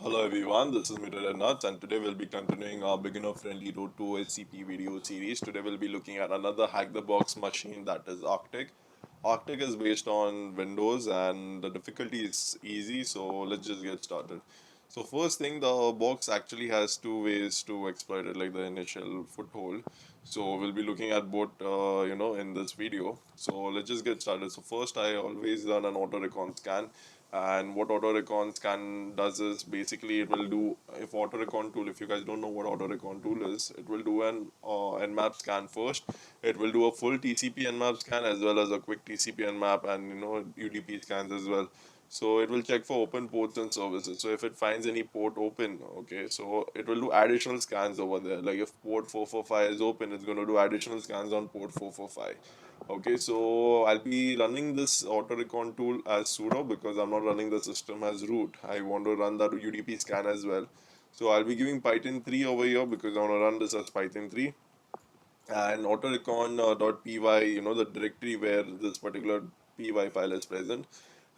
Hello everyone, this is Mitter and Nuts, and today we'll be continuing our beginner friendly road to OSCP video series. Today we'll be looking at another hack the box machine, that is Arctic. Arctic is based on Windows and the difficulty is easy, so let's just get started. So first thing, the box actually has two ways to exploit it, like the initial foothold. So we'll be looking at both in this video. So let's just get started. So first, I always run an auto recon scan, and what auto recon scan does is basically it will do, if auto recon tool, if you guys don't know what auto recon tool is, it will do an nmap scan first. It will do a full TCP nmap scan as well as a quick TCP nmap and UDP scans as well. So it will check for open ports and services. So if it finds any port open, okay, so it will do additional scans over there. Like if port 445 is open, it's going to do additional scans on port 445. Okay, so I'll be running this auto recon tool as sudo because I'm not running the system as root. I want to run that UDP scan as well. So I'll be giving Python 3 over here because I want to run this as Python 3, and autorecon.py, the directory where this particular py file is present,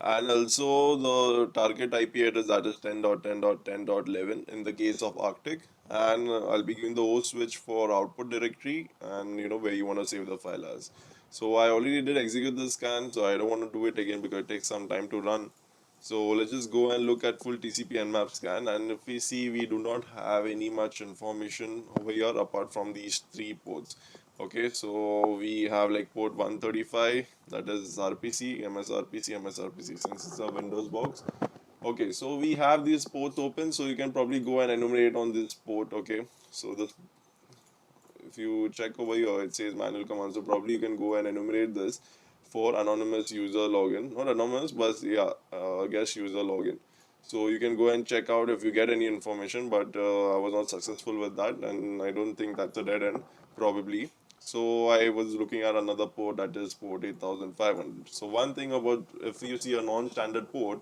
and also the target IP address, that is 10.10.10.11 in the case of Arctic. And I'll be giving the host switch for output directory and where you want to save the file as. So I already did execute the scan, so I don't want to do it again because it takes some time to run. So let's just go and look at full TCP nmap scan, and if we see, we do not have any much information over here apart from these three ports. Okay, so we have like port 135, that is RPC, MSRPC, MSRPC, since it's a Windows box. Okay, so we have these ports open, so you can probably go and enumerate on this port. Okay, so this, if you check over here, it says manual command, so probably you can go and enumerate this for anonymous user login, not anonymous, but yeah, guest user login. So you can go and check out if you get any information, but I was not successful with that, and I don't think that's a dead end probably. So I was looking at another port, that is port 8500. So one thing about, if you see a non-standard port,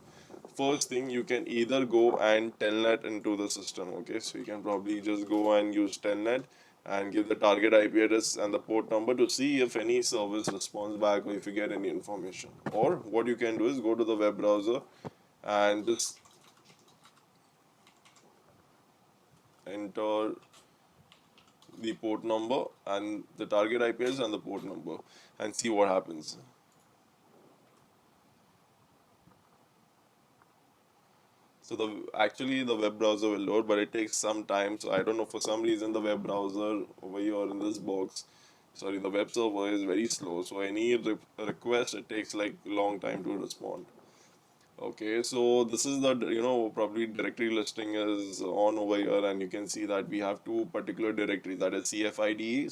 first thing, you can either go and telnet into the system. Okay, so you can probably just go and use telnet and give the target IP address and the port number to see if any service responds back or if you get any information. Or what you can do is go to the web browser and just enter the port number and the target IP address and the port number and see what happens. So the web browser will load, but it takes some time. So I don't know, for some reason the web browser over here in this box, sorry, the web server is very slow. So any request, it takes like long time to respond. Okay, so this is the probably directory listing is on over here, and you can see that we have two particular directories, that is CFID,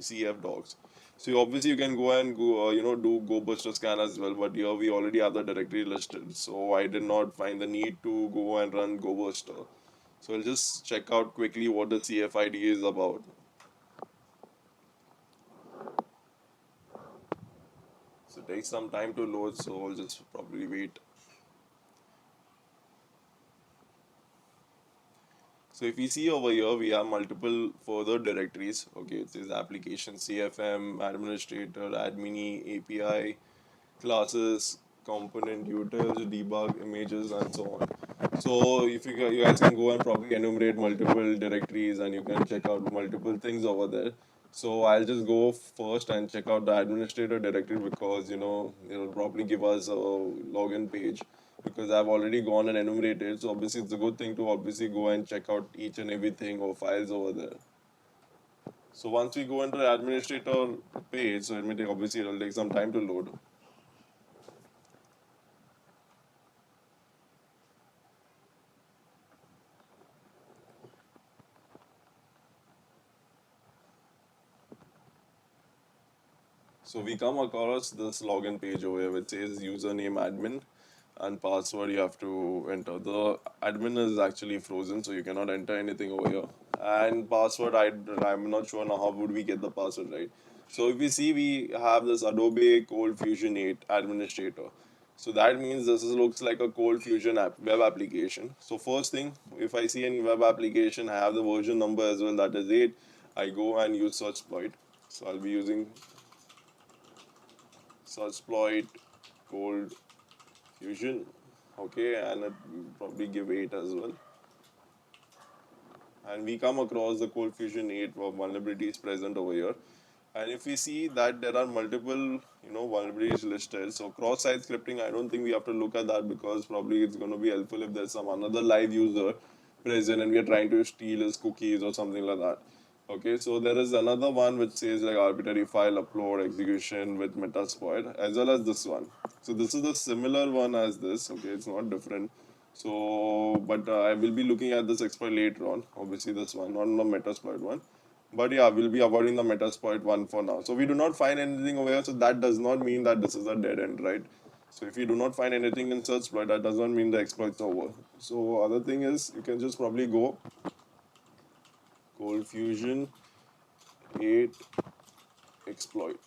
CFDocs. So obviously you can go and go do go buster scan as well, but here we already have the directory listed, so I did not find the need to go and run go buster. So I'll just check out quickly what the CFID is about. So it takes some time to load, so I'll just probably wait. So if we see over here, we have multiple further directories. Okay, it says application, CFM, administrator, admin, API, classes, component, utils, debug, images, and so on. So if you guys can go and probably enumerate multiple directories, and you can check out multiple things over there. So I'll just go first and check out the administrator directory because it'll probably give us a login page because I've already gone and enumerated. So obviously it's a good thing to obviously go and check out each and everything or files over there. So once we go into the administrator page, so obviously it'll take some time to load. So we come across this login page over here which says username admin and password you have to enter. The admin is actually frozen, so you cannot enter anything over here. And password, I'm not sure now how would we get the password right. So if we see, we have this Adobe Cold Fusion 8 administrator. So that means this looks like a Cold Fusion web application. So first thing, if I see any web application, I have the version number as well, that is 8. I go and use search exploit. So I'll be using exploit Cold Fusion. Okay, and it will probably give 8 as well. and we come across the Cold Fusion 8 vulnerabilities present over here. And if we see that there are multiple, vulnerabilities listed, so cross-site scripting, I don't think we have to look at that because probably it's going to be helpful if there's some another live user present and we are trying to steal his cookies or something like that. Okay, so there is another one which says like arbitrary file upload execution with Metasploit, as well as this one. So this is the similar one as this. Okay, it's not different. So, but I will be looking at this exploit later on. Obviously, this one, not the Metasploit one. But yeah, we'll be avoiding the Metasploit one for now. So we do not find anything over here. So that does not mean that this is a dead end, right? So if you do not find anything in search exploit, that does not mean the exploit's over. So other thing is you can just probably go Cold Fusion 8 exploit.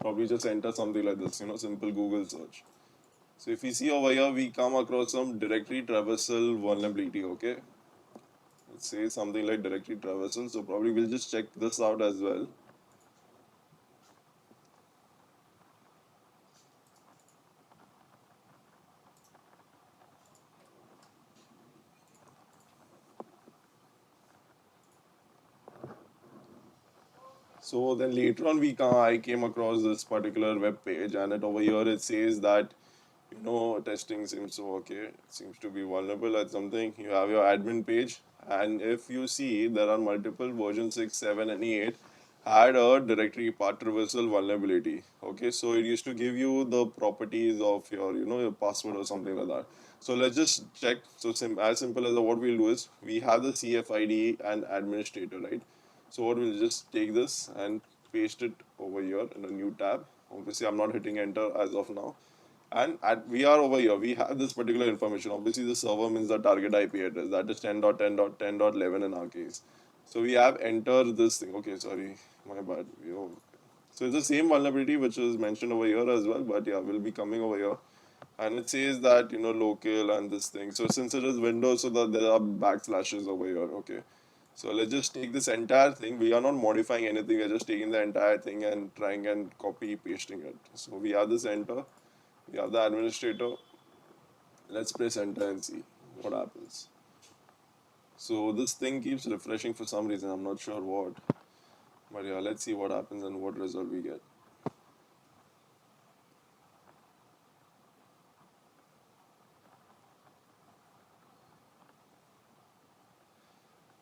Probably just enter something like this, simple Google search. So if we see over here, we come across some directory traversal vulnerability, okay? It says something like directory traversal. So probably we'll just check this out as well. So then later on, I came across this particular web page, and over here it says that testing seems so okay. It seems to be vulnerable at something. You have your admin page, and if you see there are multiple version 6, 7, and 8 had a directory path traversal vulnerability. Okay, so it used to give you the properties of your your password or something like that. So let's just check. So as simple as what we'll do is we have the CFID and administrator, right? So what we'll just take this and paste it over here in a new tab. Obviously, I'm not hitting enter as of now. And we are over here. We have this particular information. Obviously, the server means the target IP address. That is 10.10.10.11 in our case. So we have enter this thing. Okay, sorry, my bad. So it's the same vulnerability which is mentioned over here as well. But yeah, we'll be coming over here, and it says that local and this thing. So since it is Windows, so that there are backslashes over here. Okay. So let's just take this entire thing. We are not modifying anything. We're just taking the entire thing and trying and copy pasting it. So we have this enter. We have the administrator. Let's press enter and see what happens. So this thing keeps refreshing for some reason. I'm not sure what. But yeah, let's see what happens and what result we get.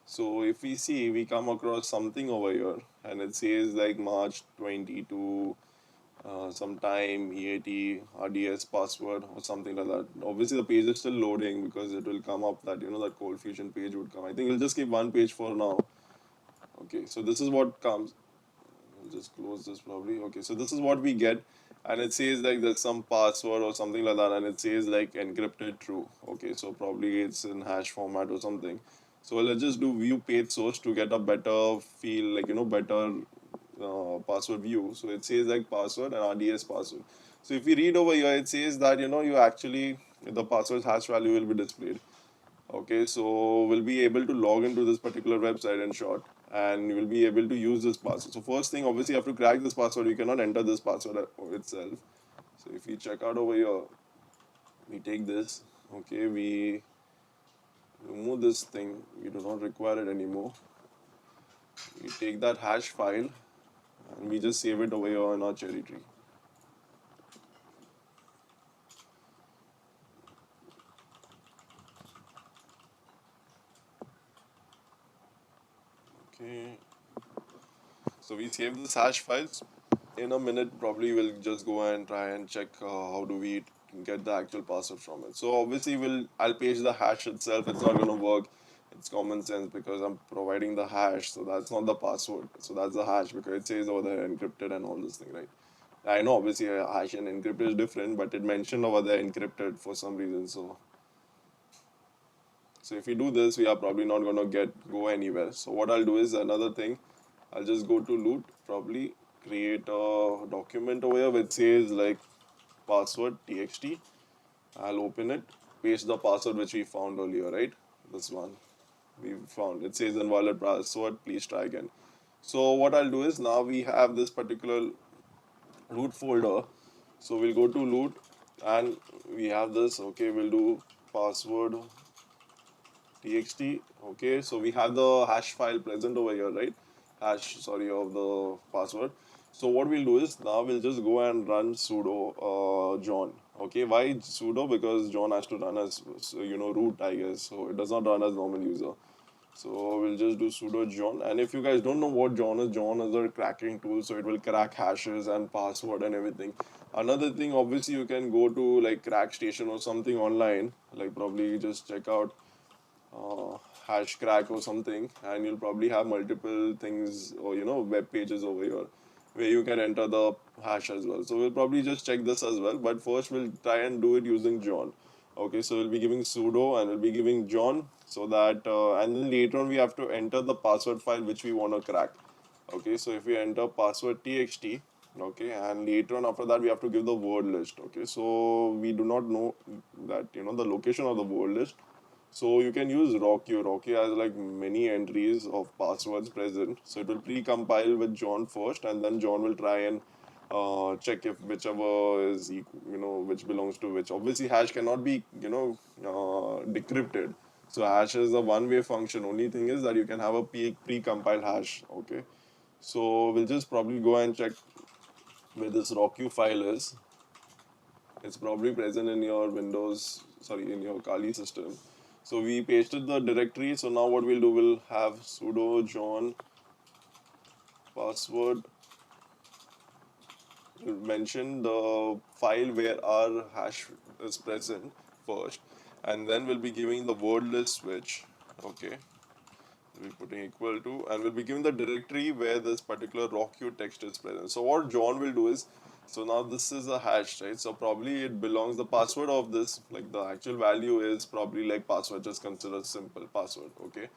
So if we see, we come across something over here, and it says like March 22, sometime EAT, RDS password or something like that. Obviously, the page is still loading because it will come up that that Cold Fusion page would come. I think we'll just keep one page for now. Okay, so this is what comes. I'll just close this probably. Okay, so this is what we get, and it says like there's some password or something like that, and it says like encrypted true. Okay, so probably it's in hash format or something. So let's just do view page source to get a better feel, like better password view. So it says like password and RDS password. So if we read over here, it says that you actually the password hash value will be displayed. Okay, so we'll be able to log into this particular website in short, and you will be able to use this password. So first thing, obviously, you have to crack this password. You cannot enter this password itself. So if we check out over here, we take this. Okay, we remove this thing. We do not require it anymore. We take that hash file and we just save it over here in our cherry tree. Okay, so we save this hash files. In a minute, probably we'll just go and try and check how do we get the actual password from it. So obviously, I'll paste the hash itself. It's not gonna work. It's common sense because I'm providing the hash, so that's not the password. So that's the hash because it says over there encrypted and all this thing, right? I know obviously a hash and encrypted is different, but it mentioned over there encrypted for some reason. So if we do this, we are probably not gonna go anywhere. So what I'll do is another thing. I'll just go to loot, probably create a document over here which says like password txt. I'll open it, paste the password which we found earlier, right? This one we found. It says invalid password, please try again. So what I'll do is now we have this particular root folder. So we'll go to loot and we have this. Okay, we'll do password txt. Okay, so we have the hash file present over here, right? Hash, sorry, of the password. So what we'll do is now we'll just go and run sudo John. Okay, why sudo? Because John has to run as root, I guess. So it does not run as normal user. So we'll just do sudo John. And if you guys don't know what John is a cracking tool. So it will crack hashes and password and everything. Another thing, obviously, you can go to like Crack Station or something online. Like probably just check out uh, hash crack or something, and you'll probably have multiple things or web pages over here where you can enter the hash as well. So we'll probably just check this as well, but first we'll try and do it using John. Okay, so we'll be giving sudo and we'll be giving John, so that and then later on we have to enter the password file which we want to crack. Okay, so if we enter password txt, okay, and later on after that we have to give the word list. Okay, so we do not know that the location of the word list, so you can use Rockio. Rockio has like many entries of passwords present. So it will pre-compile with John first, and then John will try and check if whichever is which belongs to which. Obviously, hash cannot be decrypted. So hash is a one-way function. Only thing is that you can have a pre-compiled hash. Okay. So we'll just probably go and check where this Rockio file is. It's probably present in your Windows, sorry, in your Kali system. So we pasted the directory. So now what we'll do, we'll have sudo John password. We'll mention the file where our hash is present first, and then we'll be giving the word list switch. Okay, we'll be putting equal to, and we'll be giving the directory where this particular rockU text is present. So what John will do is, so now this is a hash, right? So probably it belongs, the password of this, like the actual value is probably like password, just consider simple password. Okay,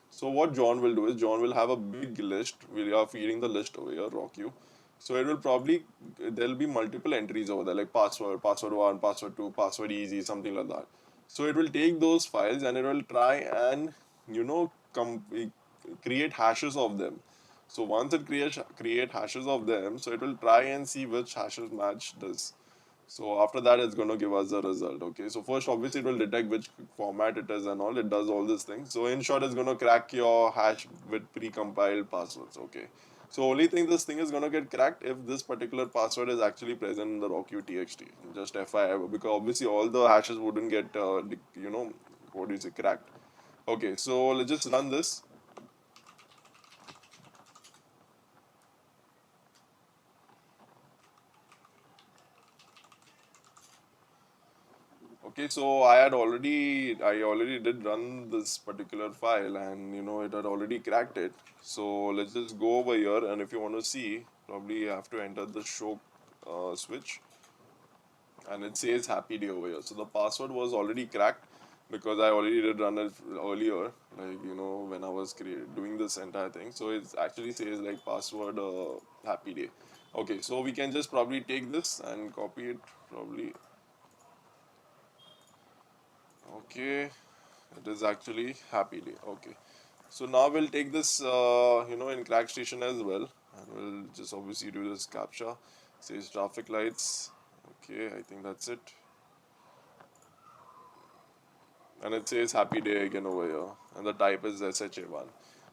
so what John will do is, John will have a big list. We are feeding the list over here, rockU. So it will probably, there'll be multiple entries over there, like password, password 1, password 2, password easy, something like that. So it will take those files and it will try and create hashes of them. So once it create hashes of them, so it will try and see which hashes match this. So after that, it's going to give us the result. Okay. So first, obviously, it will detect which format it is and all. It does all these things. So in short, it's going to crack your hash with pre-compiled passwords. Okay. So only thing, this thing is going to get cracked if this particular password is actually present in the rockutxt. Just FYI, because obviously all the hashes wouldn't get what do you say, cracked. Okay. So let's just run this. Okay, so I already did run this particular file, and it had already cracked it. So let's just go over here, and if you want to see, probably you have to enter the show switch, and it says happy day over here. So the password was already cracked because I already did run it earlier, like when I was doing this entire thing. So it actually says like password happy day. Okay, so we can just probably take this and copy it probably. Okay, it is actually happy day. Okay, so now we'll take this, in crack station as well, and we'll just obviously do this captcha. Says traffic lights. Okay, I think that's it, and it says happy day again over here, and the type is SHA1.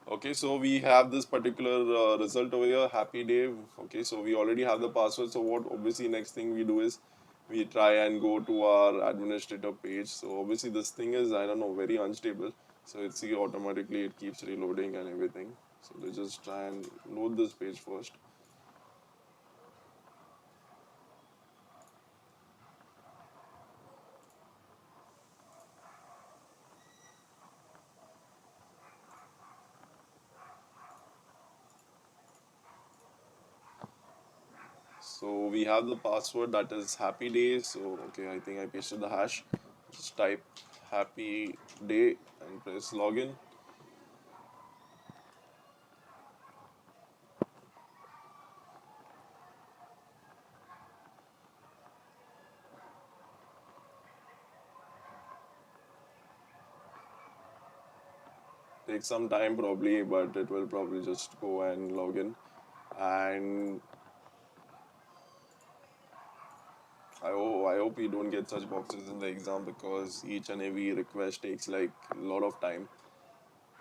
Okay, so we have this particular result over here, happy day. Okay, so we already have the password. So what obviously next thing we do is we try and go to our administrator page. So obviously this thing is, I don't know, very unstable. So it's see automatically it keeps reloading and everything. So let's just try and load this page first. So we have the password, that is happy day. So okay, I think I pasted the hash. Just type happy day and press login. Take some time probably, but it will probably just go and log in. And I hope you don't get such boxes in the exam because each and every request takes like a lot of time.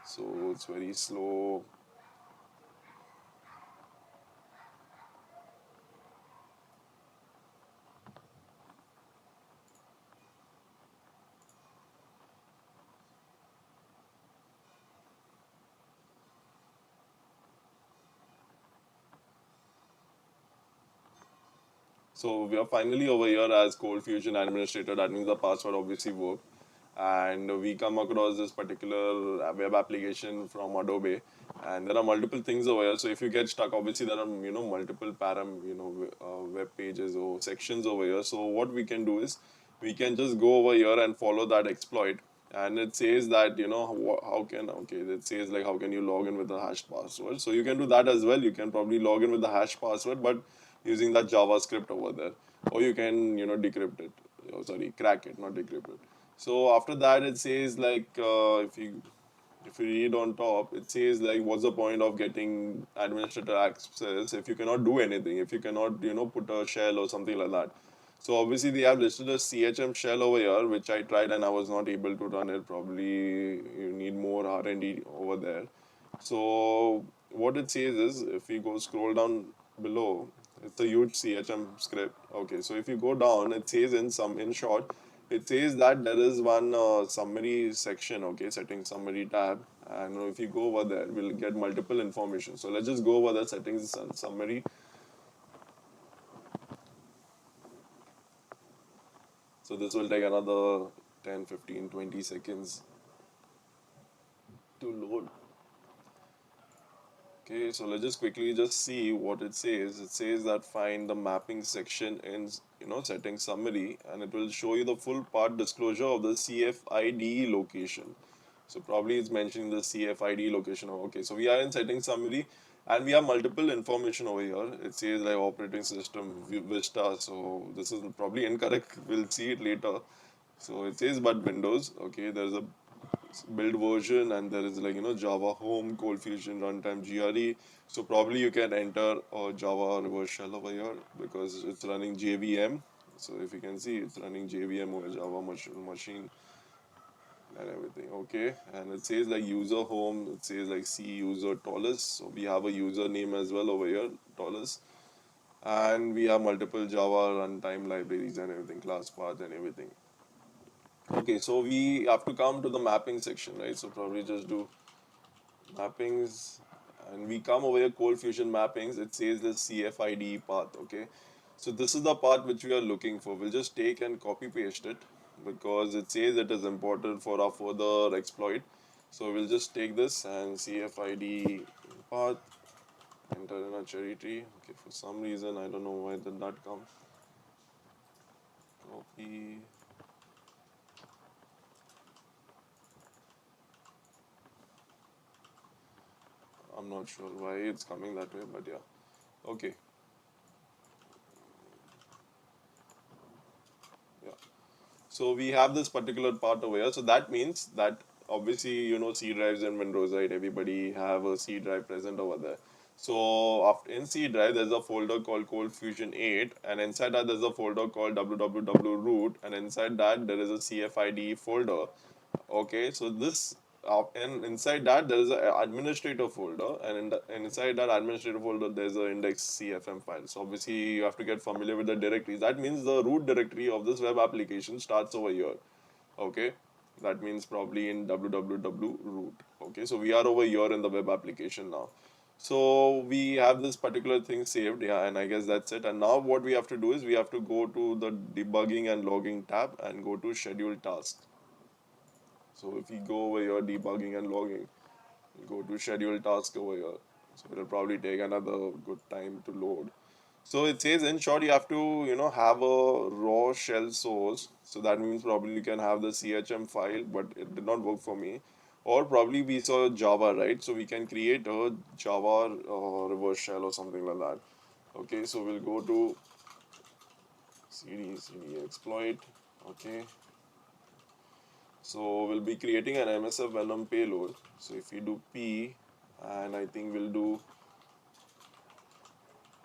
So it's very slow. So we are finally over here as Cold Fusion administrator. That means the password obviously worked. And we come across this particular web application from Adobe, and there are multiple things over here. So if you get stuck, obviously there are multiple web pages or sections over here. So what we can do is we can just go over here and follow that exploit. And it says that how can okay it says like how can you log in with a hashed password. So you can do that as well. You can probably log in with the hash password, but using that JavaScript over there, or you can decrypt it. Oh, sorry, crack it, not decrypt it. So after that, it says like if you read on top, it says like what's the point of getting administrator access if you cannot do anything, if you cannot put a shell or something like that. So obviously they have listed a CHM shell over here, which I tried and I was not able to run it. Probably you need more R&D over there. So what it says is if we go scroll down below, it's a huge CHM script. Okay, so if you go down, it says in short, it says that there is one summary section. Okay, settings summary tab, and if you go over there, we'll get multiple information. So let's just go over the settings and summary. So this will take another 10, 15, 20 seconds to load. Okay, so let's just quickly just see what it says. It says that find the mapping section in setting summary, and it will show you the full part disclosure of the CFID location. So probably it's mentioning the CFID location. Okay, so we are in setting summary, and we have multiple information over here. It says like operating system Vista. So this is probably incorrect. We'll see it later. So it says but Windows. Okay, there's a build version, and there is like Java Home, Cold Fusion, Runtime, GRE. So probably you can enter a Java reverse shell over here because it's running JVM. So if you can see, it's running JVM over Java machine and everything. Okay, and it says like user home. It says like C user Tolus. So we have a username as well over here, Tolus. And we have multiple Java runtime libraries and everything, class path and everything. Okay, so we have to come to the mapping section, right? So probably just do mappings, and we come over here cold fusion mappings. It says the CFID path. Okay, so this is the part which we are looking for. We'll just take and copy paste it because it says it is important for our further exploit. So we'll just take this and CFID path, enter in a cherry tree. Okay, for some reason I don't know why did that come. Copy. I'm not sure why it's coming that way, but yeah. Okay. Yeah. So we have this particular part over here. So that means that obviously C drives in Windows, right? Everybody have a C drive present over there. So after in C drive, there's a folder called Cold Fusion 8, and inside that there's a folder called www root, and inside that there is a CFID folder. Okay, so this and inside that there is an administrator folder, and inside that administrator folder there's an index CFM file. So obviously you have to get familiar with the directories. That means the root directory of this web application starts over here. Okay, that means probably in www root. Okay, so we are over here in the web application now. So we have this particular thing saved, yeah, and I guess that's it. And now what we have to do is we have to go to the debugging and logging tab and go to schedule tasks. So if we go over here, debugging and logging, go to schedule task over here. So it'll probably take another good time to load. So it says in short, you have to, have a raw shell source. So that means probably you can have the CHM file, but it did not work for me. Or probably we saw Java, right? So we can create a Java reverse shell or something like that. Okay, so we'll go to cd exploit. Okay, so we'll be creating an MSF Venom payload. So if we do P, and I think we'll do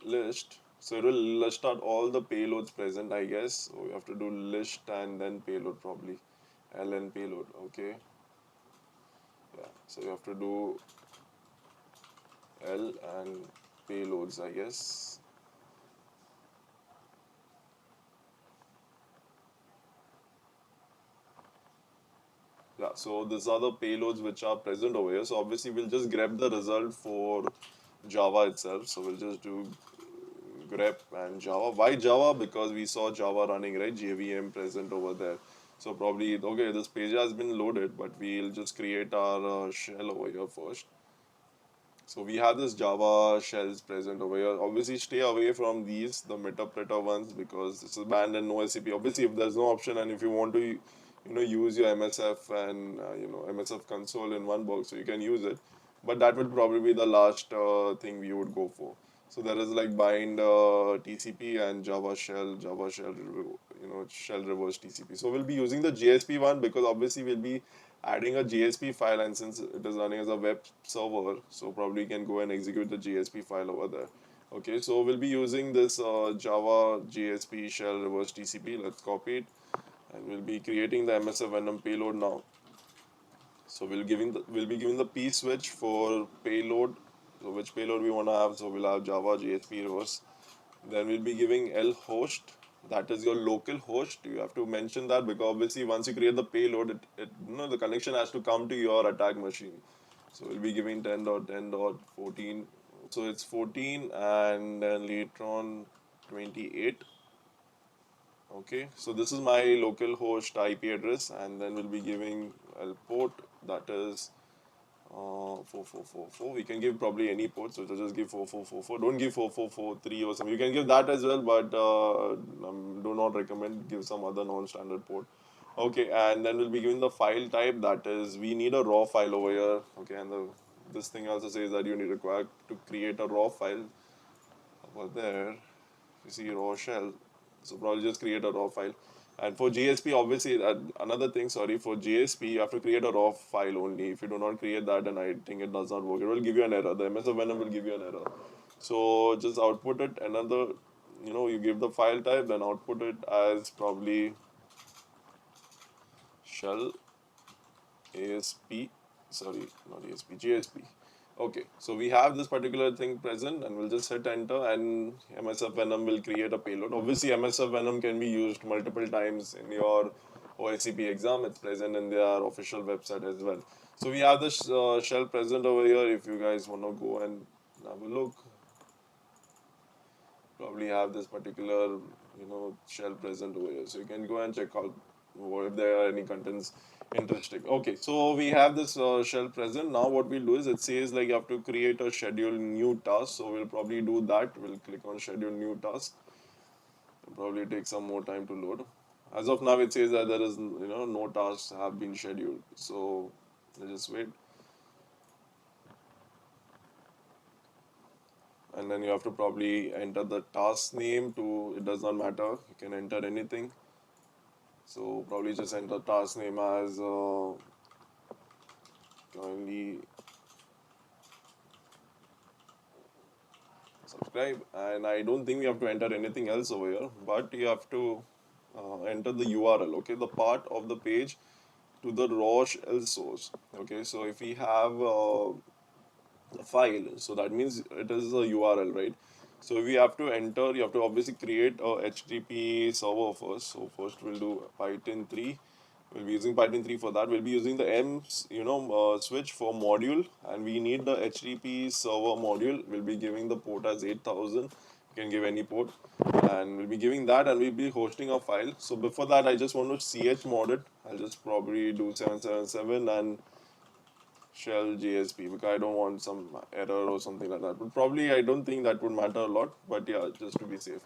list. So it will list out all the payloads present, I guess. So we have to do list and then payload probably. LN payload, okay. Yeah, so you have to do L and payloads, I guess. Yeah, so these are the payloads which are present over here. So obviously we'll just grab the result for Java itself. So we'll just do grep and Java. Why Java? Because we saw Java running, right? JVM present over there. So probably, okay, this page has been loaded, but we'll just create our shell over here first. So we have this Java shells present over here. Obviously, stay away from these, the metapreter ones, because this is banned and no SCP. Obviously, if there's no option and if you want to, use your MSF and MSF console in one box, so you can use it. But that would probably be the last thing we would go for. So there is like bind TCP and Java shell, shell reverse TCP. So we'll be using the JSP one because obviously we'll be adding a JSP file, and since it is running as a web server, so probably can go and execute the JSP file over there. Okay, so we'll be using this Java JSP shell reverse TCP. Let's copy it, and we'll be creating the MSF Venom payload now. So we'll be giving the P switch for payload. So which payload we want to have? So we'll have Java JSP reverse. Then we'll be giving L host, that is your local host. You have to mention that because obviously once you create the payload, the connection has to come to your attack machine. So we'll be giving 10.10.14. So it's 14 and then later on 28. Okay, so this is my local host IP address, and then we'll be giving L port, that is 4444. We can give probably any port, so just give 4444. Don't give 4443 or something. You can give that as well, but do not recommend. Give some other non-standard port. Okay, and then we'll be giving the file type, that is we need a raw file over here. Okay, and this thing also says that you need required to create a raw file over there. You see raw shell, so probably just create a raw file. And for GSP, obviously, another thing, sorry, for GSP, you have to create a raw file only. If you do not create that, then I think it does not work. It will give you an error. The MSF Venom will give you an error. So just output it another, you give the file type, then output it as probably shell ASP, sorry, not ASP, GSP. Okay, so we have this particular thing present, and we'll just hit enter, and MSF Venom will create a payload. Obviously, MSF Venom can be used multiple times in your OSCP exam. It's present in their official website as well. So we have this shell present over here. If you guys want to go and have a look, probably have this particular shell present over here, so you can go and check out if there are any contents interesting. Okay, so we have this shell present. Now what we'll do is, it says like you have to create a schedule new task, so we'll probably do that. We'll click on schedule new task. It'll probably take some more time to load. As of now, it says that there is no tasks have been scheduled, so let's just wait. And then you have to probably enter the task name to, it does not matter, you can enter anything. So probably just enter task name as kindly subscribe, and I don't think we have to enter anything else over here, but you have to enter the URL, okay, the part of the page to the raw shell source. Okay, so if we have file, so that means it is a URL, right? So we have to enter, you have to obviously create a HTTP server first. So first we'll do Python 3. We'll be using Python 3 for that. We'll be using the switch for module, and we need the HTTP server module. We'll be giving the port as 8000. You can give any port, and we'll be giving that, and we'll be hosting a file. So before that, I just want to chmod it. I'll just probably do 777 and shell JSP because I don't want some error or something like that. But probably I don't think that would matter a lot. But yeah, just to be safe.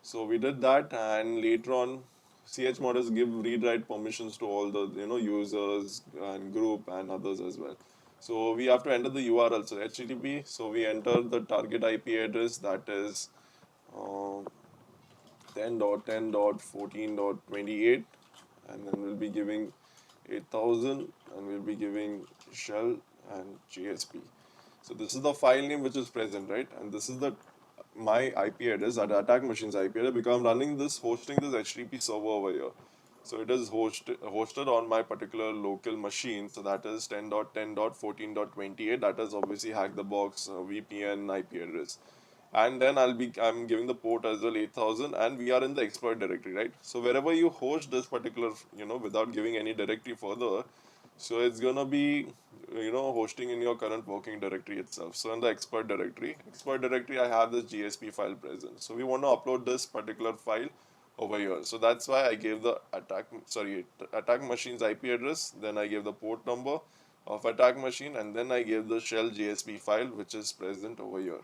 So we did that, and later on, chmod is give read write permissions to all the users and group and others as well. So we have to enter the URL. So HTTP. So we enter the target IP address, that is uh, 10.10.14.28, and then we'll be giving 8000, and we'll be giving shell and JSP. So this is the file name which is present, right? And this is the my IP address, that attack machine's IP address, because I'm running this, hosting this HTTP server over here. So it is hosted on my particular local machine. So that is 10.10.14.28. That is obviously HackTheBox VPN IP address. And then I'm giving the port as well 8000, and we are in the exploit directory, right? So wherever you host this particular, without giving any directory further, so it's gonna be, hosting in your current working directory itself. So in the exploit directory, I have this GSP file present. So we want to upload this particular file over here. So that's why I gave the attack machine's IP address. Then I gave the port number of attack machine, and then I gave the shell GSP file which is present over here.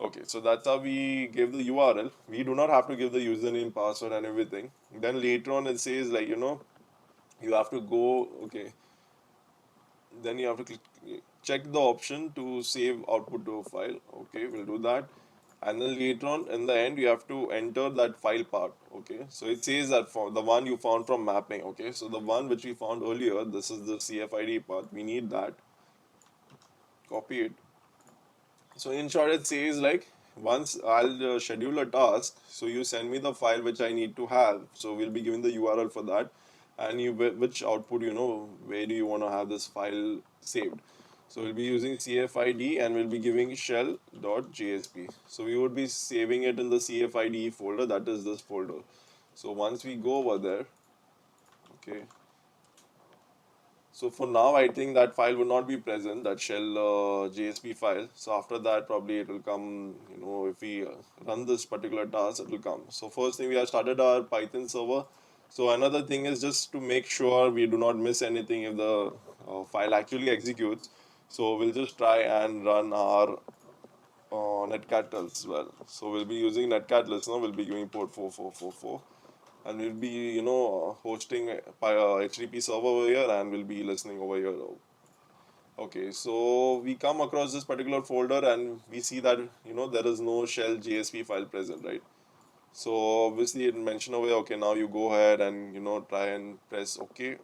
Okay, so that's how we give the URL. We do not have to give the username, password, and everything. Then later on, it says like, you have to go, okay, then you have to check the option to save output to a file. Okay, we'll do that. And then later on, in the end, you have to enter that file part. Okay, so it says that for the one you found from mapping. Okay, so the one which we found earlier, this is the CFID part. We need that. Copy it. So in short, it says like, once I'll schedule a task, so you send me the file which I need to have. So we'll be giving the URL for that, and which output, where do you want to have this file saved. So we'll be using CFID, and we'll be giving shell.jsp. So we would be saving it in the CFID folder, that is this folder. So once we go over there, okay, so for now, I think that file will not be present, that shell JSP file. So after that, probably it will come, if we run this particular task, it will come. So first thing, we have started our Python server. So another thing is just to make sure we do not miss anything if the file actually executes. So we'll just try and run our netcat as well. So we'll be using netcat listener, we'll be giving port 4444, and we'll be hosting by a HTTP server over here, and we'll be listening over here. Okay, so we come across this particular folder, and we see that there is no shell JSP file present, right? So obviously it mentioned over here, okay, now you go ahead and try and press OK,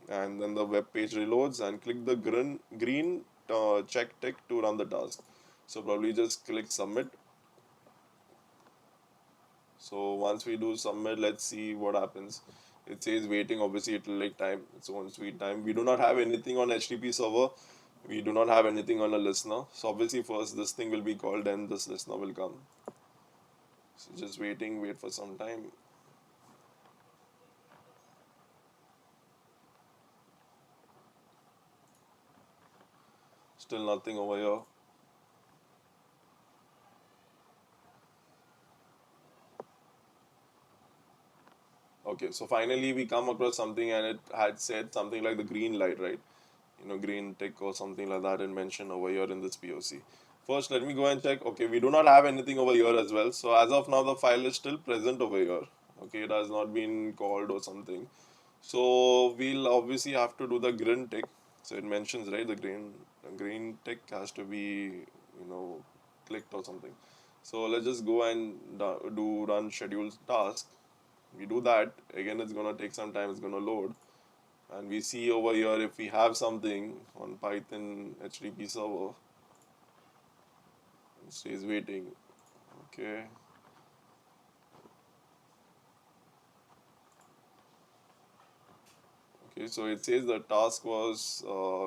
and then the web page reloads, and click the green check tick to run the task. So probably just click submit. So once we do submit, let's see what happens. It says waiting, obviously it will take time. It's one sweet time. We do not have anything on HTTP server. We do not have anything on a listener. So obviously first this thing will be called, and this listener will come. So just wait for some time. Still nothing over here. Okay, so finally we come across something, and it had said something like the green light, right? Green tick or something like that, and mentioned over here in this POC. First, let me go and check. Okay, we do not have anything over here as well. So as of now, the file is still present over here. Okay, it has not been called or something. So we'll obviously have to do the green tick. So it mentions, right, the green tick has to be, clicked or something. So let's just go and do run schedule task. We do that. Again, it's gonna take some time. It's gonna load, and we see over here if we have something on Python HTTP server. It says waiting. Okay. Okay, so it says the task was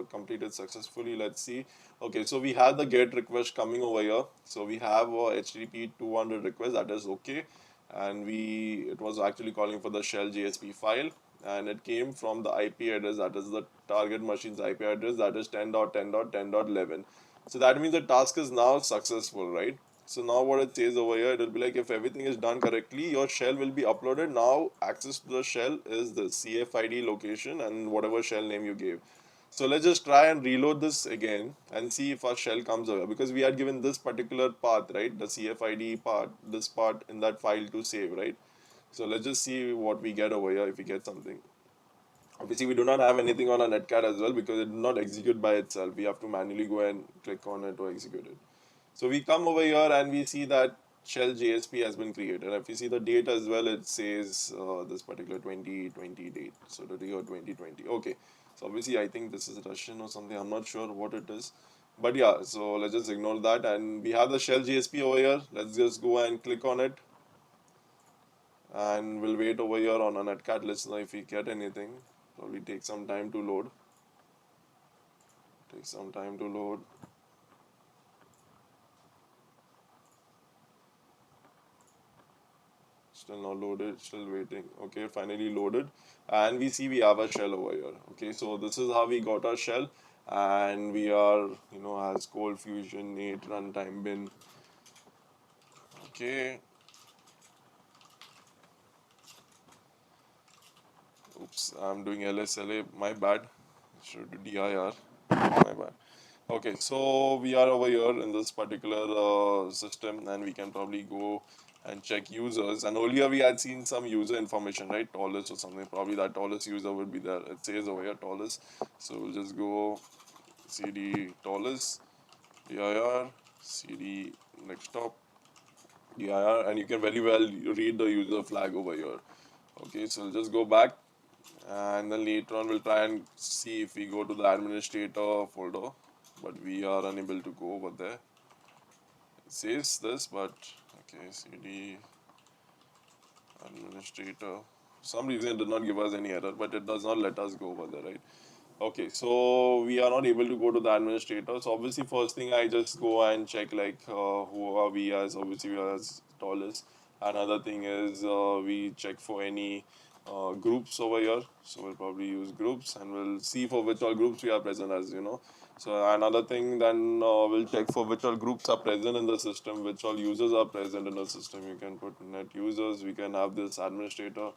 completed successfully. Let's see. Okay, so we have the GET request coming over here. So we have a HTTP 200 request, that is okay, and it was actually calling for the shell JSP file, and it came from the IP address, that is the target machine's IP address, that is 10.10.10.11. So that means the task is now successful, right? So now what it says over here, it will be like, if everything is done correctly, your shell will be uploaded. Now access to the shell is the CFID location and whatever shell name you gave. So let's just try and reload this again and see if our shell comes over, because we had given this particular path, right? The CFID part, this part in that file to save, right? So let's just see what we get over here, if we get something. Obviously, we do not have anything on our netcat as well, because it did not execute by itself. We have to manually go and click on it to execute it. So we come over here and we see that shell JSP has been created. And if you see the date as well, it says this particular 2020 date. So the year 2020. Okay. So obviously, I think this is Russian or something. I'm not sure what it is. But yeah, so let's just ignore that. And we have the shell JSP over here. Let's just go and click on it. And we'll wait over here on a netcat. Let's know if we get anything. Probably take some time to load. Take some time to load. Still not loaded, still waiting. Okay, finally loaded. And we see we have a shell over here. Okay, so this is how we got our shell. And we are, as Cold Fusion 8 runtime bin. Okay. Oops, I'm doing LSLA. My bad. Should do DIR. My bad. Okay, so we are over here in this particular system, and we can probably go and check users. And earlier we had seen some user information, right? Tallest or something. Probably that tallest user would be there. It says over here tallest. So we'll just go cd tallest, dir, cd next top, dir, and you can very well read the user flag over here. Okay, so we'll just go back, and then later on we'll try and see if we go to the administrator folder, but we are unable to go over there. It says this, but okay, cd administrator. For some reason it did not give us any error, but it does not let us go over there, right? Okay, so we are not able to go to the administrator. So obviously, first thing I just go and check like who are we as. Obviously, we are as tallest. Another thing is we check for any groups over here. So we'll probably use groups and we'll see for which all groups we are present as. So another thing then we'll check for which all groups are present in the system, which all users are present in the system. You can put net users. We can have this administrator,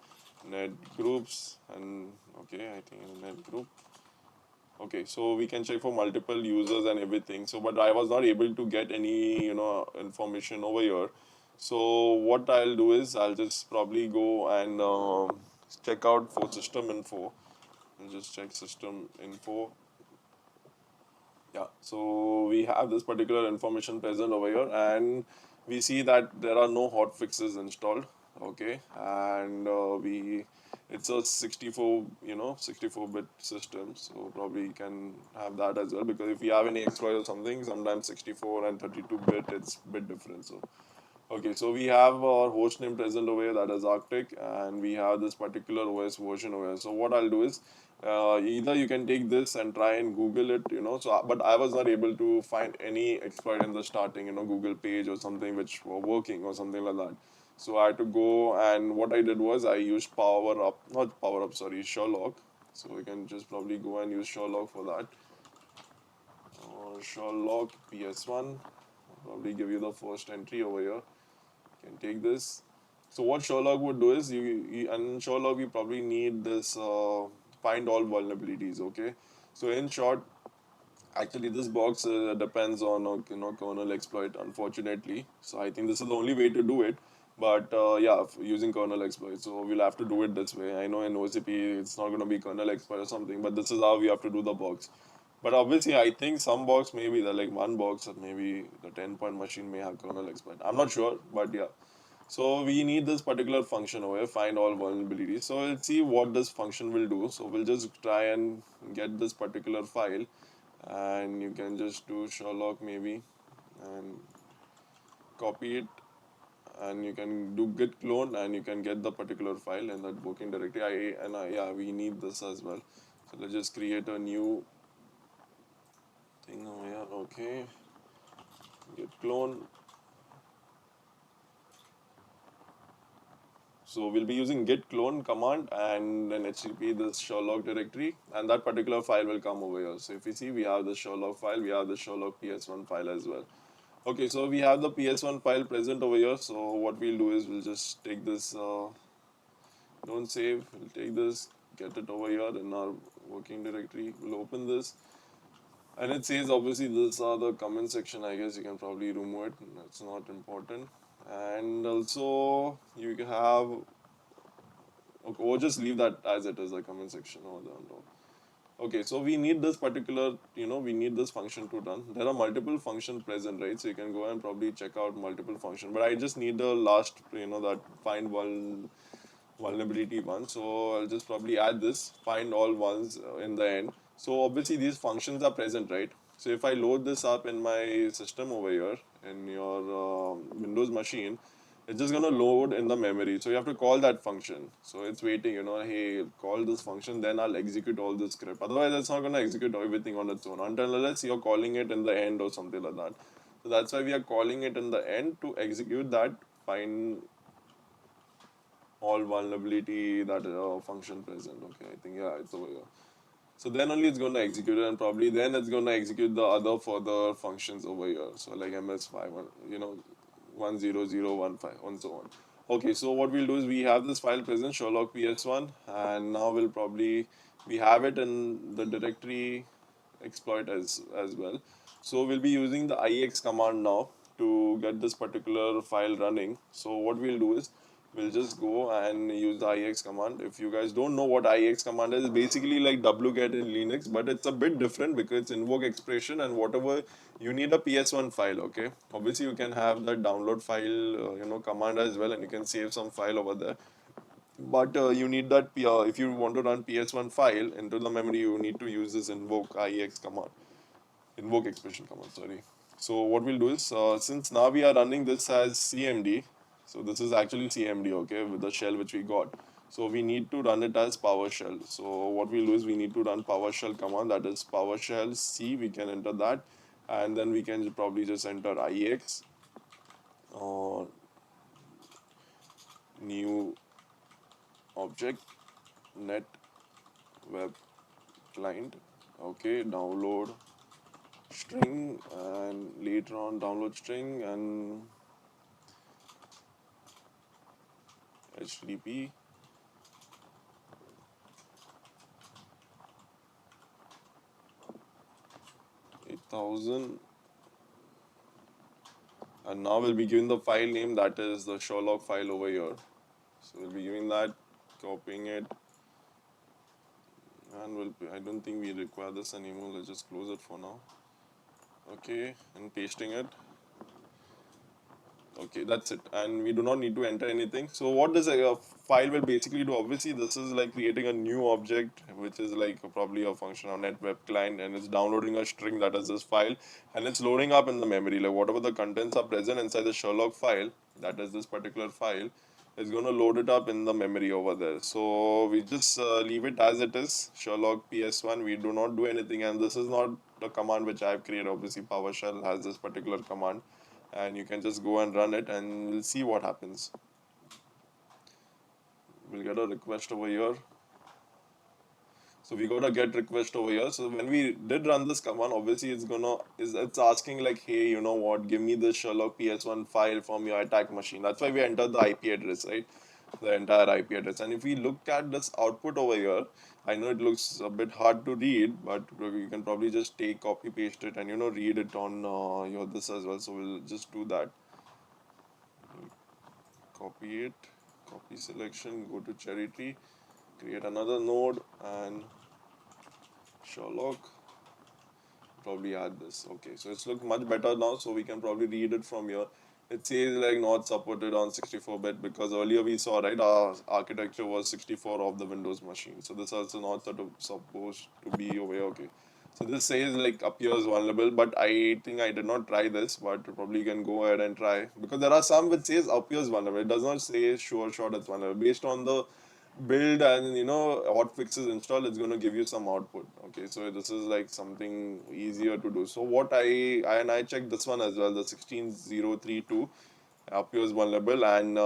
net groups, and okay, I think net group. Okay, so we can check for multiple users and everything. So, but I was not able to get any, information over here. So what I'll do is I'll just probably go and check out for system info. I'll just check system info. Yeah, so we have this particular information present over here, and we see that there are no hot fixes installed. Okay, and it's a 64-bit system, so probably can have that as well, because if you have any exploit or something, sometimes 64 and 32-bit, it's a bit different. So okay, so we have our host name present over here, that is Arctic, and we have this particular OS version over here. So what I'll do is, either you can take this and try and Google it. So but I was not able to find any exploit in the starting, Google page or something which were working or something like that. So I had to go, and what I did was I used not power up, sorry, Sherlock. So we can just probably go and use Sherlock for that. Or Sherlock PS1, probably give you the first entry over here. Can take this. So what Sherlock would do is and Sherlock we probably need this find all vulnerabilities. Okay, so in short, actually this box depends on kernel exploit, unfortunately. So I think this is the only way to do it. But yeah, using kernel exploit, so we'll have to do it this way. I know in OCP it's not going to be kernel exploit or something, but this is how we have to do the box. But obviously, I think some box maybe the like one box or maybe the 10-point machine may have kernel exploit. I'm not sure, but yeah. So we need this particular function over here, find all vulnerabilities. So let's see what this function will do. So we'll just try and get this particular file, and you can just do Sherlock maybe and copy it, and you can do git clone and you can get the particular file in that working directory. Yeah, we need this as well. So let's just create a new thing over here. Okay, git clone. So we'll be using git clone command and then HTTP this Sherlock directory, and that particular file will come over here. So if you see, we have the Sherlock file, we have the Sherlock PS1 file as well. Okay, so we have the PS1 file present over here. So what we'll do is we'll just take this, don't save, we'll take this, get it over here in our working directory. We'll open this, and it says obviously this are the comment section. I guess you can probably remove it, that's not important. And also you can have, okay, or just leave that as it is, the comment section over there on top. Okay, so we need this particular, we need this function to run. There are multiple functions present, right? So you can go and probably check out multiple functions. But I just need the last, that find vulnerability one. So I'll just probably add this find all ones in the end. So obviously these functions are present, right? So if I load this up in my system over here in your Windows machine, it's just gonna load in the memory. So you have to call that function. So it's waiting, hey, call this function, then I'll execute all this script. Otherwise, it's not gonna execute everything on its own until unless you're calling it in the end or something like that. So that's why we are calling it in the end to execute that find all vulnerability that function present. Okay, I think yeah, it's over here. So then only it's going to execute it, and probably then it's going to execute the other further functions over here. So like ms5, 10015 and so on. Okay, so what we'll do is we have this file present Sherlock PS1, and now we have it in the directory exploit as well. So we'll be using the ix command now to get this particular file running. So what we'll do is we'll just go and use the ix command. If you guys don't know what ix command is, basically like wget in Linux, but it's a bit different because it's invoke expression and whatever you need a ps1 file. Okay, obviously you can have that download file command as well, and you can save some file over there, but you need that if you want to run ps1 file into the memory, you need to use this invoke ix command, invoke expression command, sorry. So what we'll do is, since now we are running this as cmd, so this is actually cmd, okay, with the shell which we got. So we need to run it as PowerShell. So what we'll do is we need to run PowerShell command, that is PowerShell C. We can enter that, and then we can probably just enter ix or new object net web client. Okay, download string, and later on download string and http 8000, and now we'll be giving the file name, that is the Sherlock file over here. So we'll be giving that, copying it, and I don't think we require this anymore, let's just close it for now. Okay, and pasting it. Okay, that's it, and we do not need to enter anything. So what this file will basically do, obviously this is like creating a new object, which is like probably a function on net web client, and it's downloading a string, that is this file, and it's loading up in the memory, like whatever the contents are present inside the Sherlock file, that is this particular file, is going to load it up in the memory over there. So we just leave it as it is, Sherlock ps1. We do not do anything, and this is not the command which I have created. Obviously PowerShell has this particular command, and you can just go and run it, and we'll see what happens. We'll get a request over here. So we got a get request over here. So when we did run this command, obviously it's asking like, hey, you know what, give me the Sherlock ps1 file from your attack machine. That's why we entered the IP address, right? The entire IP address. And if we look at this output over here, I know it looks a bit hard to read, but you can probably just take copy paste it and read it on your this as well. So we'll just do that. Copy it, copy selection, go to cherry tree, create another node, and Sherlock, probably add this. Okay, so it's look much better now, so we can probably read it from here. It says like not supported on 64-bit, because earlier we saw, right, our architecture was 64 of the Windows machine, so this also not supposed to be over here. Okay, so this says like appears vulnerable, but I think I did not try this, but probably you can go ahead and try, because there are some which says appears vulnerable. It does not say sure shot it's vulnerable. Based on the build and hot fixes install, it's going to give you some output. Okay, so this is like something easier to do. So what I checked this one as well, the 16032 appears vulnerable, and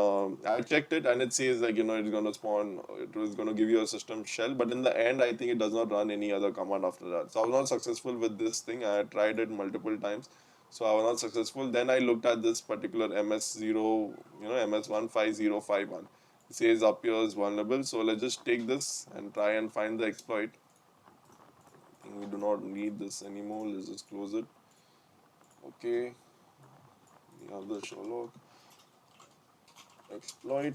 I checked it, and it says like it's going to spawn, it was going to give you a system shell, but in the end I think it does not run any other command after that. So I was not successful with this thing. I tried it multiple times, so I was not successful. Then I looked at this particular ms0, ms15051. It says appears vulnerable, so let's just take this and try and find the exploit. I think we do not need this anymore, let's just close it. Okay, we have the Sherlock exploit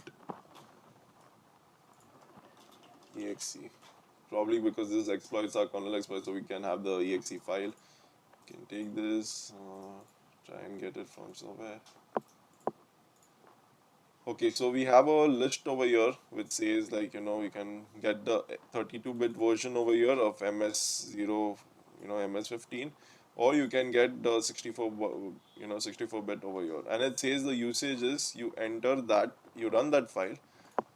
exe, probably because these exploits are kernel exploits, so we can have the exe file. We can take this, try and get it from somewhere. Okay, so we have a list over here which says like you can get the 32-bit version over here of MS0, MS15, or you can get the 64-bit over here. And it says the usage is you enter that, you run that file,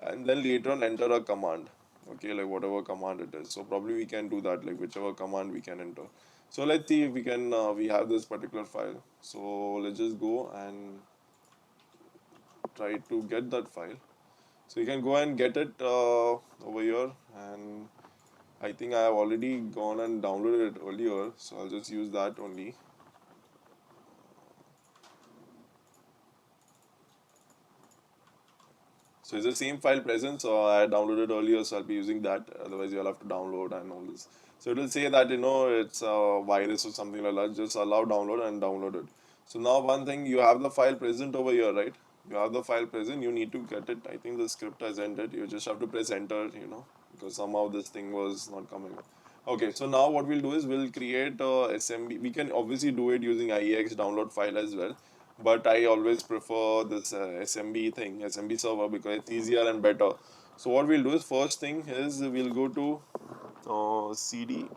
and then later on enter a command. Okay, like whatever command it is. So probably we can do that, like whichever command we can enter. So let's see if we can. We have this particular file. So let's just go and try to get that file. So you can go and get it over here, and I think I have already gone and downloaded it earlier, so I'll just use that only. So it's the same file present, so I downloaded earlier, so I'll be using that. Otherwise, you'll have to download and all this. So it will say that it's a virus or something like that. Just allow download and download it. So now one thing, you have the file present over here, right? You have the file present. You need to get it. I think the script has ended. You just have to press enter, because somehow this thing was not coming up. Okay, so now what we'll do is we'll create a SMB. We can obviously do it using IEX download file as well, but I always prefer this SMB thing, SMB server, because it's easier and better. So what we'll do is first thing is we'll go to CD.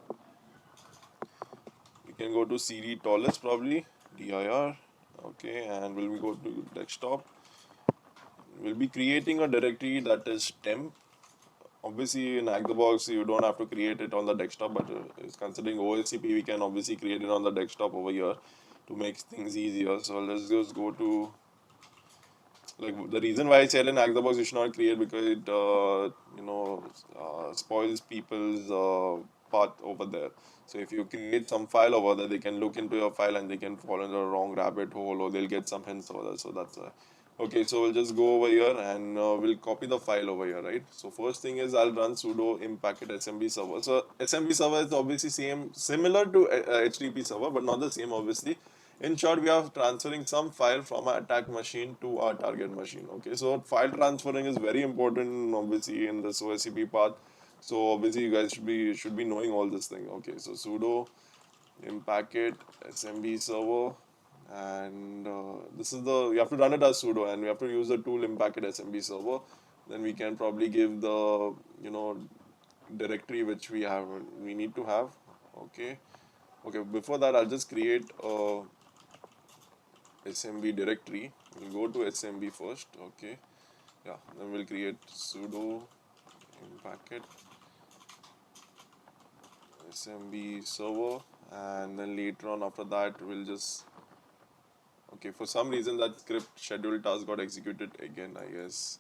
We can go to CD tallest probably dir. Okay, and we'll go to desktop. We'll be creating a directory that is temp. Obviously in HackTheBox you don't have to create it on the desktop, but it's considering OSCP we can obviously create it on the desktop over here to make things easier. So let's just go to, like, the reason why I said in HackTheBox you should not create, because it spoils people's path over there. So if you create some file over there, they can look into your file and they can fall into the wrong rabbit hole, or they'll get some hints over there. So that's okay. So we'll just go over here and we'll copy the file over here, right? So first thing is I'll run sudo impacket smb server. So smb server is obviously similar to HTTP server, but not the same obviously. In short, we are transferring some file from our attack machine to our target machine. Okay, so file transferring is very important, obviously, in this OSCP part. So obviously, you guys should be knowing all this thing. Okay, so sudo impacket smb server, and this is the, you have to run it as sudo, and we have to use the tool impacket smb server. Then we can probably give the directory which we need to have. Okay. Okay, before that I'll just create a smb directory. We'll go to smb first. Okay, yeah, then we'll create sudo packet smb server, and then later on after that we'll just, okay, for some reason that script schedule task got executed again, I guess.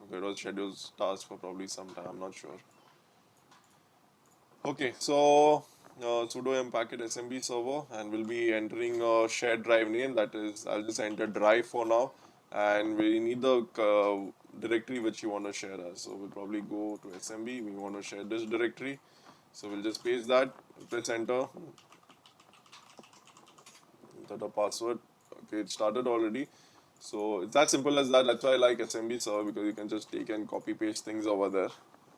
Okay, it was scheduled task for probably some time, I'm not sure. Okay, so sudo packet smb server, and we'll be entering a shared drive name, that is, I'll just enter drive for now, and we need the directory which you want to share as. So we'll probably go to smb, we want to share this directory, so we'll just paste that, press enter, enter the password. Okay, it started already. So it's that simple as that. That's why I like SMB server, because you can just take and copy paste things over there.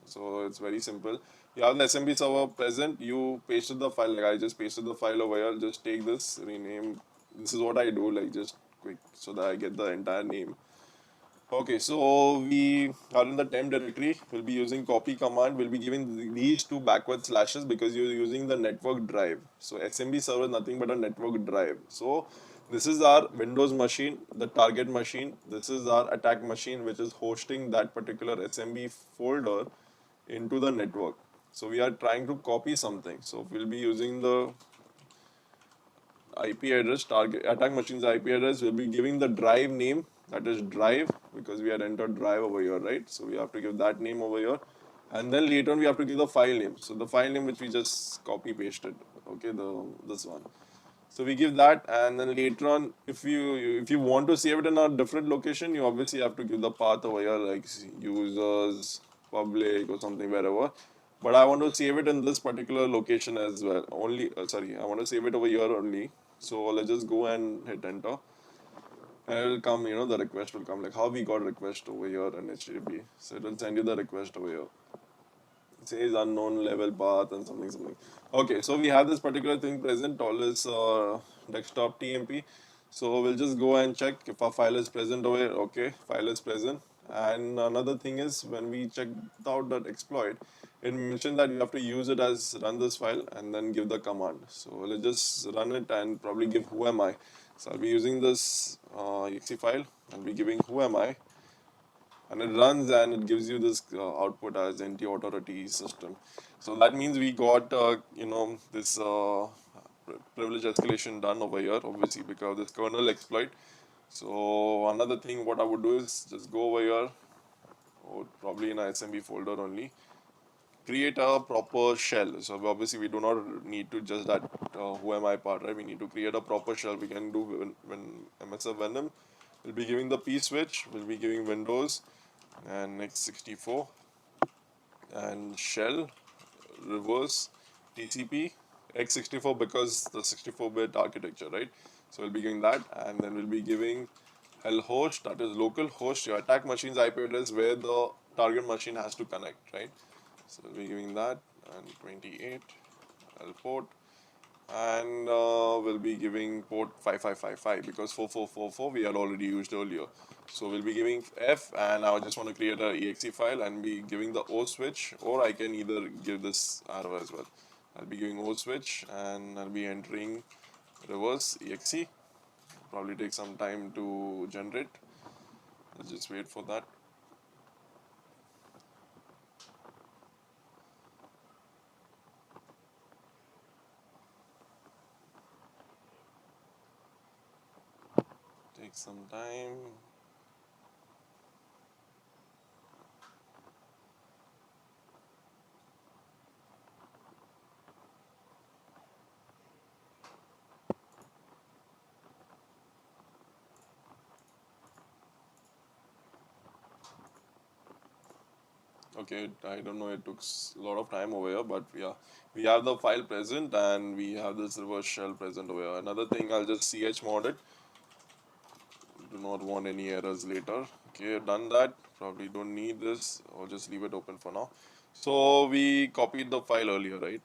So it's very simple. You have the SMB server present, you pasted the file, like I just pasted the file over here. Just take this, rename. This is what I do, like just quick, so that I get the entire name. Okay, so we are in the temp directory. We'll be using copy command. We'll be giving these two backward slashes because you're using the network drive. So SMB server is nothing but a network drive. So this is our Windows machine, the target machine. This is our attack machine, which is hosting that particular SMB folder into the network. So we are trying to copy something. So we'll be using the IP address, target attack machine's IP address. We'll be giving the drive name, that is drive, because we had entered drive over here, right? So we have to give that name over here, and then later on we have to give the file name. So the file name which we just copy pasted, okay, this one. So we give that, and then later on, if you want to save it in a different location, you obviously have to give the path over here, like users, public, or something, wherever. But I want to save it in this particular location as well. Only sorry, I want to save it over here only. So let's just go and hit enter, and it will come. The request will come, like how we got request over here in HTTP. So it will send you the request over here. It says unknown level path and something. Okay, so we have this particular thing present, all this desktop TMP. So we'll just go and check if our file is present over here. Okay, file is present. And another thing is, when we checked out that exploit, it mentioned that you have to use it as run this file and then give the command. So let's just run it and probably give who am I. So I'll be using this exe file and be giving who am I, and it runs and it gives you this output as NT authority system. So that means we got this privilege escalation done over here, obviously because this kernel exploit. So another thing what I would do is just go over here, or probably in a SMB folder only, create a proper shell. So obviously we do not need to just that who am I part, right? We need to create a proper shell. We can do when MSF Venom will be giving the P switch, will be giving Windows and x64 and shell reverse TCP x64 because the 64-bit architecture, right? So we'll be giving that, and then we'll be giving L host, that is local host, your attack machine's IP address where the target machine has to connect, right? So we'll be giving that, and 28 L port, and we'll be giving port 5555 because 4444 we had already used earlier. So we'll be giving F, and I just want to create a exe file and be giving the O switch, or I can either give this arrow as well. I'll be giving O switch and I'll be entering reverse exe. Probably take some time to generate. Let's just wait for that. Take some time. Okay, I don't know, it took a lot of time over here, but yeah, we have the file present and we have this reverse shell present over here. Another thing, I'll just chmod it. Do not want any errors later. Okay, done that. Probably don't need this, or just leave it open for now. So we copied the file earlier, right?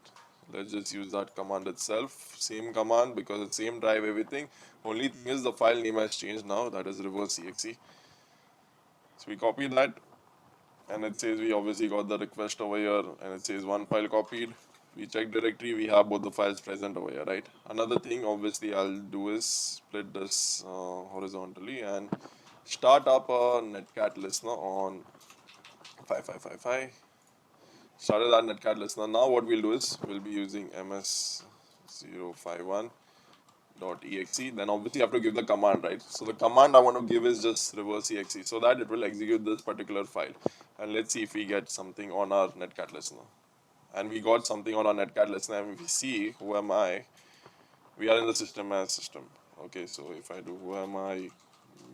Let's just use that command itself. Same command because it's same drive, everything. Only thing is the file name has changed now, that is reverse exe. So we copy that, and it says we obviously got the request over here, and it says one file copied. We check directory, we have both the files present over here, right? Another thing obviously I'll do is split this horizontally and start up a netcat listener on 5555. Started our netcat listener. Now what we'll do is we'll be using ms051.exe. Then obviously you have to give the command, right? So the command I want to give is just reverse exe, so that it will execute this particular file. And let's see if we get something on our netcat listener. And we got something on our netcat listener, and if we see who am I, we are in the system as system. Okay, so if I do who am I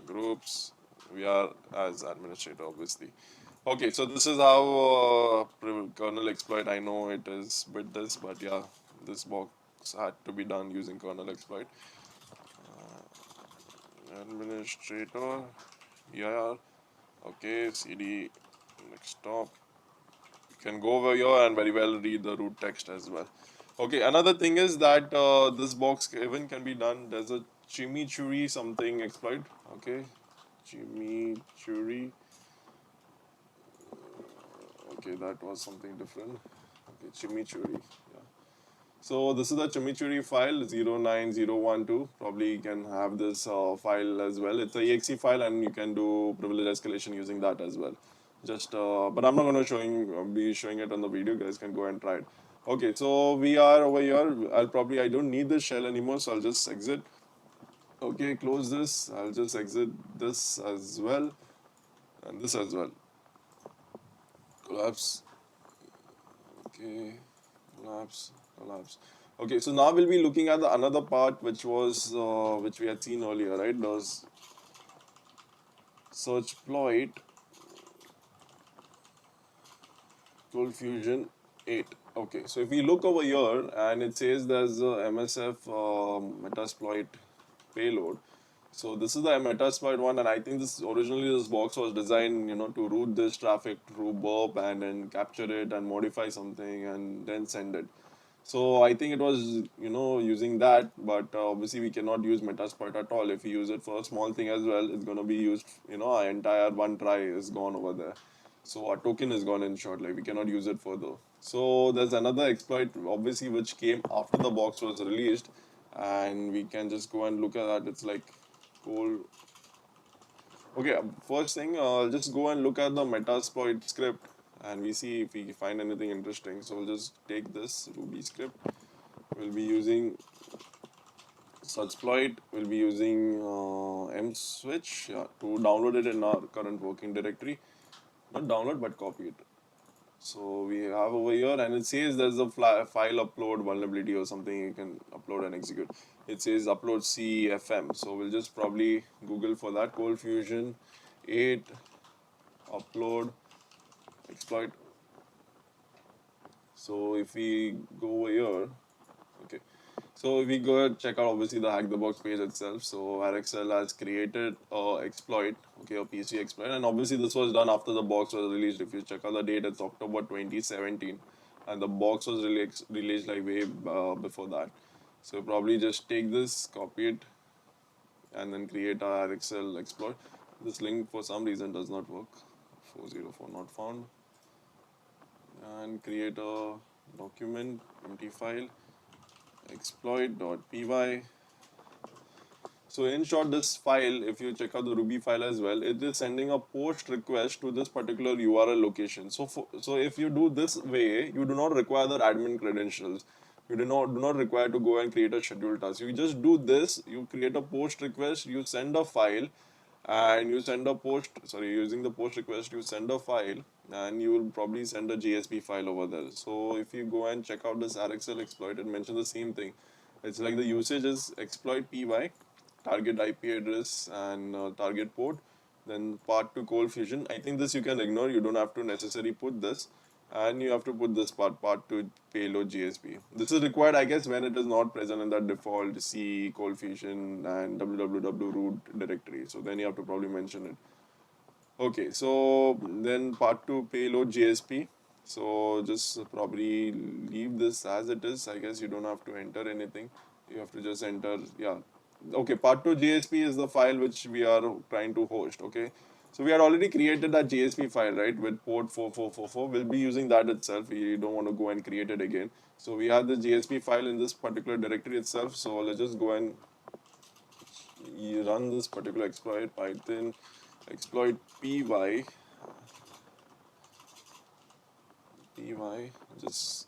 groups, we are as administrator, obviously. Okay, so this is how kernel exploit. I know it is bit this, but yeah, this box had to be done using kernel exploit. Administrator, yeah, okay, cd next stop. You can go over here and very well read the root text as well. Okay, another thing is that this box even can be done. There's a chimichurri something exploit. Okay, chimichurri. Okay, that was something different. Okay, chimichurri. Yeah. So this is the chimichurri file 09012. Probably you can have this file as well. It's a exe file, and you can do privilege escalation using that as well. Just but I'm not going to be showing it on the video. You guys can go and try it. Okay, so we are over here. I don't need this shell anymore, so I'll just exit. Okay, close this. I'll just exit this as well, and this as well. Collapse. Okay, collapse. Okay, so now we'll be looking at the another part which was which we had seen earlier, right? Those search exploit Cold Fusion 8. Okay, so if we look over here and it says there's a MSF Metasploit payload. So this is the Metasploit one, and I think this box was designed, to route this traffic through burp and then capture it and modify something and then send it. So I think it was, using that, but obviously we cannot use Metasploit at all. If we use it for a small thing as well, it's gonna be used, our entire one try is gone over there. So our token is gone in short, like we cannot use it further. So there's another exploit, obviously, which came after the box was released, and we can just go and look at that. It's like cool. Okay, first thing, I'll just go and look at the Metasploit script, and we see if we find anything interesting. So we'll just take this Ruby script. We'll be using Subsploit. We'll be using mswitch, yeah, to download it in our current working directory. Not download, but copy it. So we have over here, and it says there's a file upload vulnerability or something you can upload and execute. It says upload CFM. So we'll just probably Google for that. Cold Fusion 8 upload exploit. So if we go over here, okay. So if we go and check out obviously the Hack the Box page itself. So RXL has created a exploit, okay, a PC exploit, and obviously this was done after the box was released. If you check out the date, it's October 2017, and the box was released like way before that. So probably just take this, copy it, and then create a RXL exploit. This link for some reason does not work. 404 not found. And create a document, empty file, exploit.py. So in short, this file, if you check out the Ruby file as well, it is sending a post request to this particular URL location. So if you do this way, you do not require the admin credentials. You do not require to go and create a scheduled task. You just do this. You create a post request. You send a file, and you send a post. Sorry, using the post request, you send a file, and you will probably send a JSP file over there. So if you go and check out this RxL exploit, it mentions the same thing. It's like the usage is exploit py, target IP address, and target port. Then part 2 cold fusion. I think this you can ignore. You don't have to necessarily put this, and you have to put this part 2 payload GSP. This is required, I guess, when it is not present in the default C cold fusion and www root directory. So then you have to probably mention it. Okay, so then part 2 payload JSP. So just probably leave this as it is. I guess you don't have to enter anything. You have to just enter, yeah. Okay, part 2 JSP is the file which we are trying to host. Okay, so we had already created that JSP file, right, with port 4444. We'll be using that itself. We don't want to go and create it again. So we have the JSP file in this particular directory itself. So let's just go and run this particular exploit, Python exploit py, just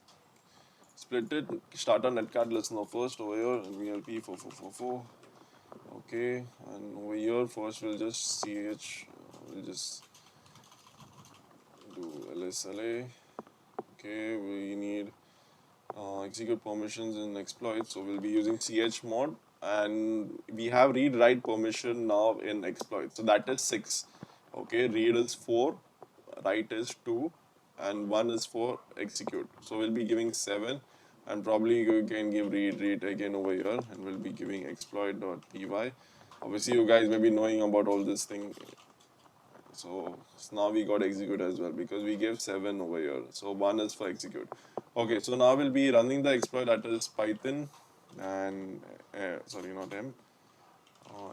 split it, start a netcat listener first over here, and we'll p4444. Okay, and over here first we'll just we'll just do lsla. Okay, we need execute permissions in exploit, so we'll be using chmod, and we have read write permission now in exploit, so that is 6. Okay, read is 4, write is 2, and 1 is for execute. So we'll be giving 7, and probably you can give read again over here, and we'll be giving exploit.py. Obviously you guys may be knowing about all this thing. So now we got execute as well because we gave 7 over here. So 1 is for execute. Okay, so now we'll be running the exploit, that is Python and sorry, not M,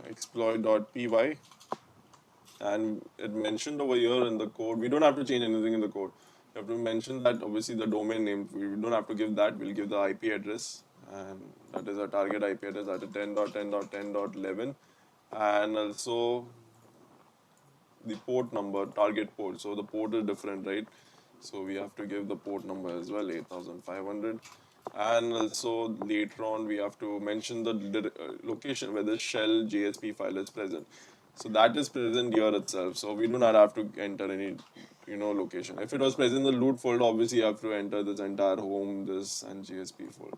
exploit.py, and it mentioned over here in the code. We don't have to change anything in the code. You have to mention that obviously the domain name. We don't have to give that. We'll give the IP address, and that is a target IP address at 10.10.10.11, and also the port number, target port. So the port is different, right? So we have to give the port number as well, 8500. And also later on we have to mention the location where the shell JSP file is present. So that is present here itself. So we do not have to enter any location. If it was present in the root folder, obviously you have to enter this entire home, this, and JSP folder.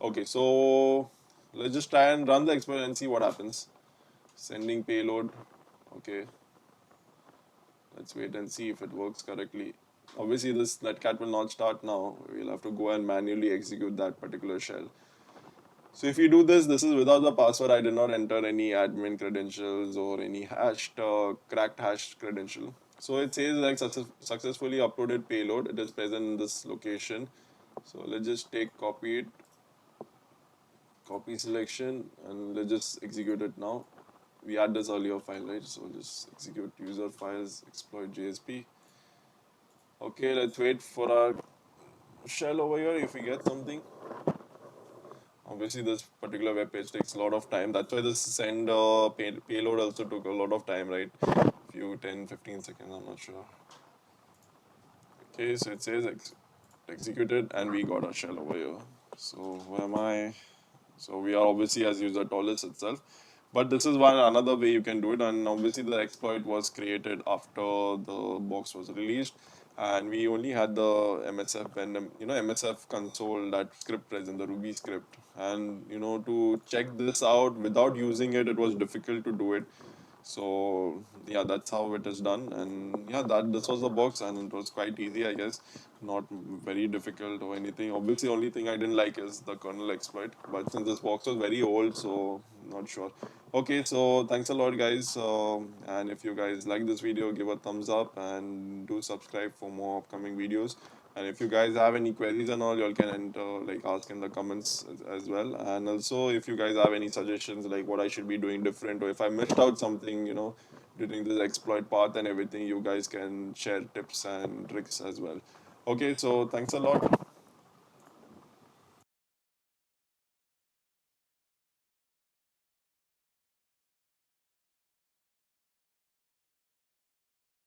Okay, so let's just try and run the exploit and see what happens. Sending payload. Okay, let's wait and see if it works correctly. Obviously this netcat will not start now. We'll have to go and manually execute that particular shell. So if you do this, this is without the password. I did not enter any admin credentials or any cracked hash credential. So it says like successfully uploaded payload. It is present in this location. So let's just take copy it, copy selection, and let's just execute it now. We had this earlier file, right? So just execute user files, exploit JSP. Okay, let's wait for our shell over here if we get something. Obviously, this particular web page takes a lot of time. That's why this send payload also took a lot of time, right? Few 10-15 seconds, I'm not sure. Okay, so it says executed and we got a shell over here. So where am I? So we are obviously as user tolerance itself. But this is one another way you can do it, and obviously the exploit was created after the box was released, and we only had the MSF and MSF console, that script present, the Ruby script, and to check this out without using it, it was difficult to do it. So yeah, that's how it is done, and yeah, that this was the box, and it was quite easy, I guess, not very difficult or anything. Obviously, only thing I didn't like is the kernel exploit, but since this box was very old, so not sure. Okay, so thanks a lot, guys, and if you guys like this video, give a thumbs up and do subscribe for more upcoming videos. And if you guys have any queries and all, you all can enter, like ask in the comments as well. And also, if you guys have any suggestions, like what I should be doing different, or if I missed out something, during this exploit path and everything, you guys can share tips and tricks as well. Okay, so thanks a lot.